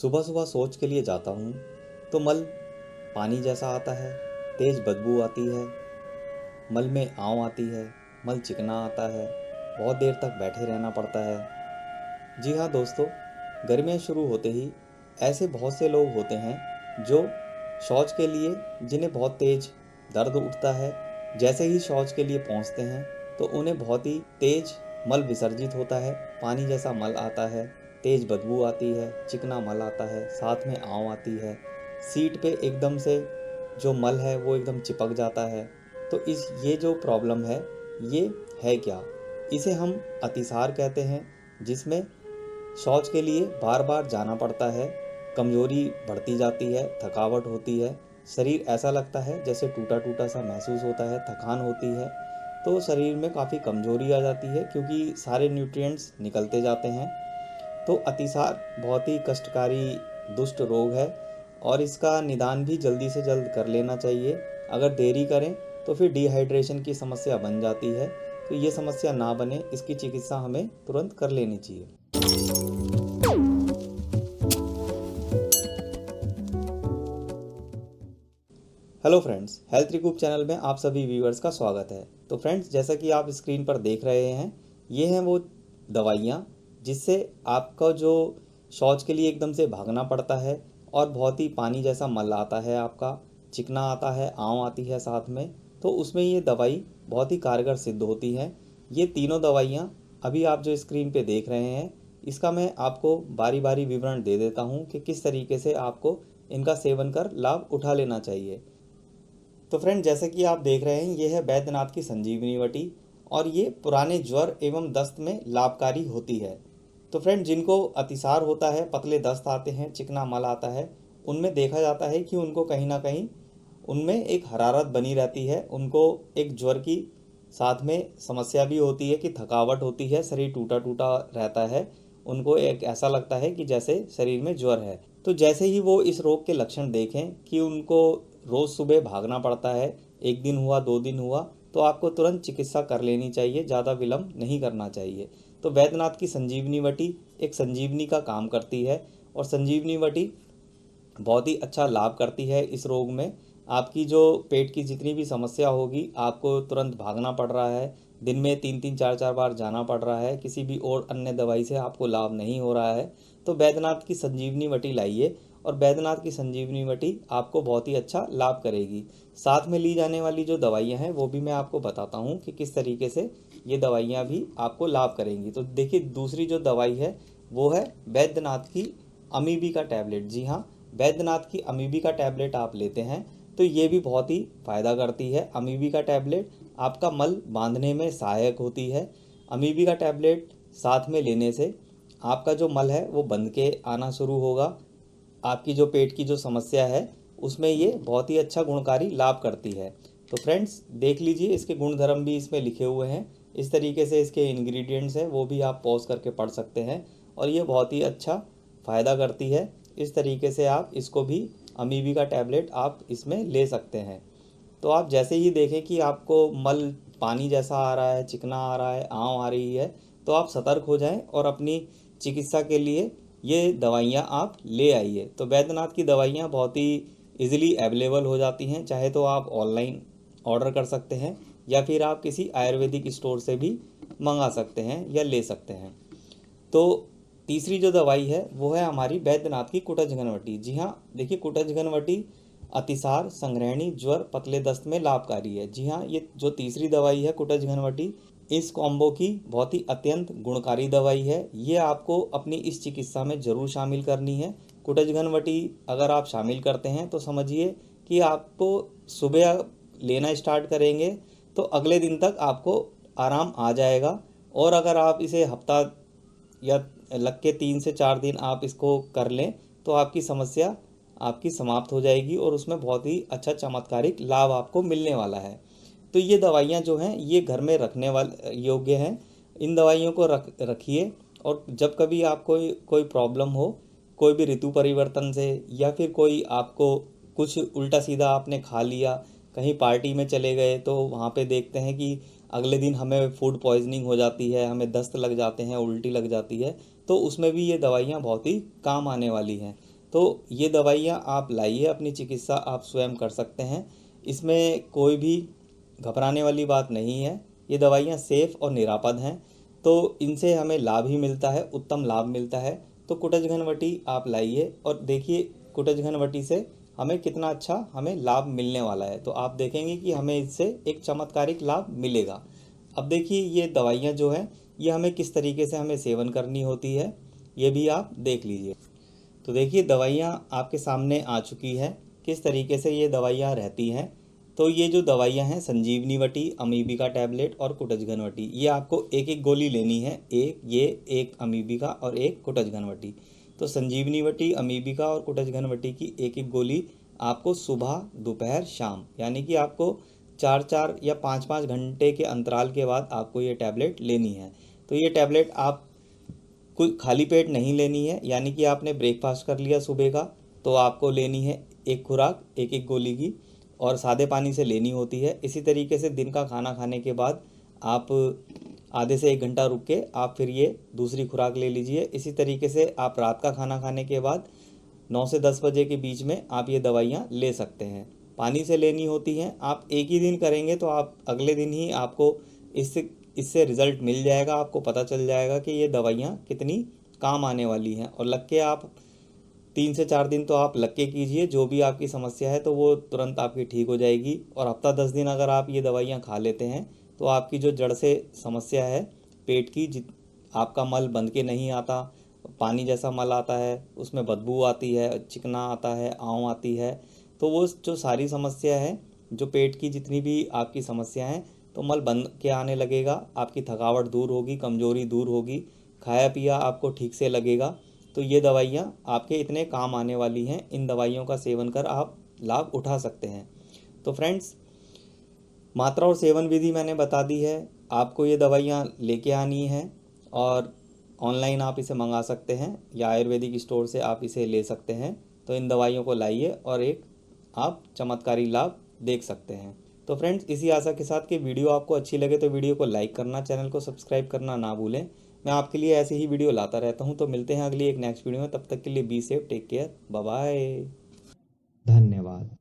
सुबह सुबह शौच के लिए जाता हूँ तो मल पानी जैसा आता है, तेज़ बदबू आती है, मल में आँव आती है, मल चिकना आता है, बहुत देर तक बैठे रहना पड़ता है। जी हाँ दोस्तों, गर्मियाँ शुरू होते ही ऐसे बहुत से लोग होते हैं जो शौच के लिए जिन्हें बहुत तेज़ दर्द उठता है। जैसे ही शौच के लिए पहुँचते हैं तो उन्हें बहुत ही तेज़ मल विसर्जित होता है, पानी जैसा मल आता है, तेज़ बदबू आती है, चिकना मल आता है, साथ में आँव आती है, सीट पे एकदम से जो मल है वो एकदम चिपक जाता है। तो ये जो प्रॉब्लम ये है क्या? इसे हम अतिसार कहते हैं, जिसमें शौच के लिए बार बार जाना पड़ता है, कमज़ोरी बढ़ती जाती है, थकावट होती है, शरीर ऐसा लगता है जैसे टूटा टूटा सा महसूस होता है, थकान होती है। तो शरीर में काफ़ी कमज़ोरी आ जाती है क्योंकि सारे न्यूट्रिएंट्स निकलते जाते हैं। तो अतिसार बहुत ही कष्टकारी दुष्ट रोग है और इसका निदान भी जल्दी से जल्द कर लेना चाहिए। अगर देरी करें तो फिर डिहाइड्रेशन की समस्या बन जाती है। तो ये समस्या ना बने, इसकी चिकित्सा हमें तुरंत कर लेनी चाहिए। Hello friends, health recoup channel में आप सभी व्यूअर्स का स्वागत है। तो फ्रेंड्स, जैसा कि आप स्क्रीन पर देख रहे हैं, ये हैं वो दवाइयाँ जिससे आपका जो शौच के लिए एकदम से भागना पड़ता है और बहुत ही पानी जैसा मल आता है, आपका चिकना आता है, आँव आती है साथ में, तो उसमें ये दवाई बहुत ही कारगर सिद्ध होती है। ये तीनों दवाइयाँ अभी आप जो स्क्रीन पे देख रहे हैं, इसका मैं आपको बारी बारी विवरण दे देता हूँ कि किस तरीके से आपको इनका सेवन कर लाभ उठा लेना चाहिए। तो फ्रेंड, जैसे कि आप देख रहे हैं, ये है बैद्यनाथ की संजीवनी वटी और ये पुराने ज्वर एवं दस्त में लाभकारी होती है। तो फ्रेंड, जिनको अतिसार होता है, पतले दस्त आते हैं, चिकना मल आता है, उनमें देखा जाता है कि उनको कहीं ना कहीं उनमें एक हरारत बनी रहती है, उनको एक ज्वर की साथ में समस्या भी होती है कि थकावट होती है, शरीर टूटा टूटा रहता है, उनको एक ऐसा लगता है कि जैसे शरीर में ज्वर है। तो जैसे ही वो इस रोग के लक्षण देखें कि उनको रोज़ सुबह भागना पड़ता है, एक दिन हुआ, 2 दिन हुआ, तो आपको तुरंत चिकित्सा कर लेनी चाहिए, ज़्यादा विलम्ब नहीं करना चाहिए। तो वैद्यनाथ की संजीवनी वटी एक संजीवनी का काम करती है और संजीवनी वटी बहुत ही अच्छा लाभ करती है इस रोग में। आपकी जो पेट की जितनी भी समस्या होगी, आपको तुरंत भागना पड़ रहा है, दिन में 3-3 4-4 बार जाना पड़ रहा है, किसी भी और अन्य दवाई से आपको लाभ नहीं हो रहा है, तो बैद्यनाथ की संजीवनी वटी लाइए और बैद्यनाथ की संजीवनी वटी आपको बहुत ही अच्छा लाभ करेगी। साथ में ली जाने वाली जो दवाइयाँ हैं वो भी मैं आपको बताता हूँ कि किस तरीके से ये दवाइयाँ भी आपको लाभ करेंगी। तो देखिए, दूसरी जो दवाई है वो है बैद्यनाथ की अमीबी का टैबलेट। जी हाँ, बैद्यनाथ की अमीबी का टैबलेट आप लेते हैं तो ये भी बहुत ही फ़ायदा करती है। अमीबी का टैबलेट आपका मल बांधने में सहायक होती है। अमीबी का टैबलेट साथ में लेने से आपका जो मल है वो बंध के आना शुरू होगा। आपकी जो पेट की जो समस्या है उसमें ये बहुत ही अच्छा गुणकारी लाभ करती है। तो फ्रेंड्स, देख लीजिए, इसके गुणधर्म भी इसमें लिखे हुए हैं, इस तरीके से इसके इंग्रेडिएंट्स हैं वो भी आप पॉज करके पढ़ सकते हैं और ये बहुत ही अच्छा फ़ायदा करती है। इस तरीके से आप इसको भी, अमीबी का टैबलेट आप इसमें ले सकते हैं। तो आप जैसे ही देखें कि आपको मल पानी जैसा आ रहा है, चिकना आ रहा है, आँव आ रही है, तो आप सतर्क हो जाएं और अपनी चिकित्सा के लिए ये दवाइयाँ आप ले आइए। तो बैद्यनाथ की दवाइयाँ बहुत ही इजीली अवेलेबल हो जाती हैं, चाहे तो आप ऑनलाइन ऑर्डर कर सकते हैं या फिर आप किसी आयुर्वेदिक स्टोर से भी मंगा सकते हैं या ले सकते हैं। तो तीसरी जो दवाई है वो है हमारी बैद्यनाथ की कुटज घनवटी। जी हाँ, देखिए, कुटज घनवटी अतिसार, संग्रहणी, ज्वर, पतले दस्त में लाभकारी है। जी हाँ, ये जो तीसरी दवाई है कुटज घनवटी, इस कॉम्बो की बहुत ही अत्यंत गुणकारी दवाई है। ये आपको अपनी इस चिकित्सा में ज़रूर शामिल करनी है। कुटज घनवटी अगर आप शामिल करते हैं तो समझिए कि आपको सुबह लेना स्टार्ट करेंगे तो अगले दिन तक आपको आराम आ जाएगा। और अगर आप इसे हफ्ता या लग के 3 से 4 दिन आप इसको कर लें तो आपकी समस्या आपकी समाप्त हो जाएगी और उसमें बहुत ही अच्छा चमत्कारिक लाभ आपको मिलने वाला है। तो ये दवाइयाँ जो हैं ये घर में रखने वाले योग्य हैं। इन दवाइयों को रखिए और जब कभी आपको कोई प्रॉब्लम हो, कोई भी ऋतु परिवर्तन से या फिर कोई आपको कुछ उल्टा सीधा आपने खा लिया, कहीं पार्टी में चले गए तो वहाँ पे देखते हैं कि अगले दिन हमें फूड पॉइजनिंग हो जाती है, हमें दस्त लग जाते हैं, उल्टी लग जाती है, तो उसमें भी ये दवाइयाँ बहुत ही काम आने वाली हैं। तो ये दवाइयाँ आप लाइए, अपनी चिकित्सा आप स्वयं कर सकते हैं। इसमें कोई भी घबराने वाली बात नहीं है। ये दवाइयाँ सेफ़ और निरापद हैं, तो इनसे हमें लाभ ही मिलता है, उत्तम लाभ मिलता है। तो कुटच घनवटी आप लाइए और देखिए कुटच घनवटी से हमें कितना अच्छा हमें लाभ मिलने वाला है। तो आप देखेंगे कि हमें इससे एक चमत्कारिक लाभ मिलेगा। अब देखिए ये दवाइयाँ जो हैं ये हमें किस तरीके से हमें सेवन करनी होती है, ये भी आप देख लीजिए। तो देखिए दवाइयाँ आपके सामने आ चुकी है, किस तरीके से ये दवाइयाँ रहती हैं। तो ये जो दवाइयाँ हैं संजीवनी वटी, अमीबिका टैबलेट और कुटच घनवटी, ये आपको एक एक गोली लेनी है। एक अमीबिका और एक कुटच घनवटी। तो संजीवनी वटी, अमीबिका और कुटच घनवटी की एक एक गोली आपको सुबह, दोपहर, शाम यानी कि आपको 4-4 या 5-5 घंटे के अंतराल के बाद आपको ये टैबलेट लेनी है। तो ये टैबलेट आप कोई खाली पेट नहीं लेनी है, यानी कि आपने ब्रेकफास्ट कर लिया सुबह का तो आपको लेनी है एक खुराक एक एक गोली की, और सादे पानी से लेनी होती है। इसी तरीके से दिन का खाना खाने के बाद आप आधे से 1 घंटा रुक के आप फिर ये दूसरी खुराक ले लीजिए। इसी तरीके से आप रात का खाना खाने के बाद 9 से 10 बजे के बीच में आप ये दवाइयाँ ले सकते हैं। पानी से लेनी होती हैं। आप एक ही दिन करेंगे तो आप अगले दिन ही आपको इससे रिज़ल्ट मिल जाएगा, आपको पता चल जाएगा कि ये दवाइयाँ कितनी काम आने वाली हैं। और लग के आप 3 से 4 दिन तो आप लग के कीजिए, जो भी आपकी समस्या है तो वो तुरंत आपकी ठीक हो जाएगी। और हफ्ता 10 दिन अगर आप ये दवाइयाँ खा लेते हैं तो आपकी जो जड़ से समस्या है पेट की, आपका मल बंद के नहीं आता, पानी जैसा मल आता है, उसमें बदबू आती है, चिकना आता है, आँव आती है, तो वो जो सारी समस्या है, जो पेट की जितनी भी आपकी समस्या हैं, तो मल बंद के आने लगेगा, आपकी थकावट दूर होगी, कमज़ोरी दूर होगी, खाया पिया आपको ठीक से लगेगा। तो ये दवाइयाँ आपके इतने काम आने वाली हैं, इन दवाइयों का सेवन कर आप लाभ उठा सकते हैं। तो फ्रेंड्स, मात्रा और सेवन विधि मैंने बता दी है। आपको ये दवाइयाँ लेके आनी है और ऑनलाइन आप इसे मंगा सकते हैं या आयुर्वेदिक स्टोर से आप इसे ले सकते हैं। तो इन दवाइयों को लाइए और एक आप चमत्कारी लाभ देख सकते हैं। तो फ्रेंड्स, इसी आशा के साथ कि वीडियो आपको अच्छी लगे तो वीडियो को लाइक करना, चैनल को सब्सक्राइब करना ना भूलें। मैं आपके लिए ऐसे ही वीडियो लाता रहता हूँ। तो मिलते हैं अगली एक नेक्स्ट वीडियो में, तब तक के लिए be safe, take care, bye bye, धन्यवाद।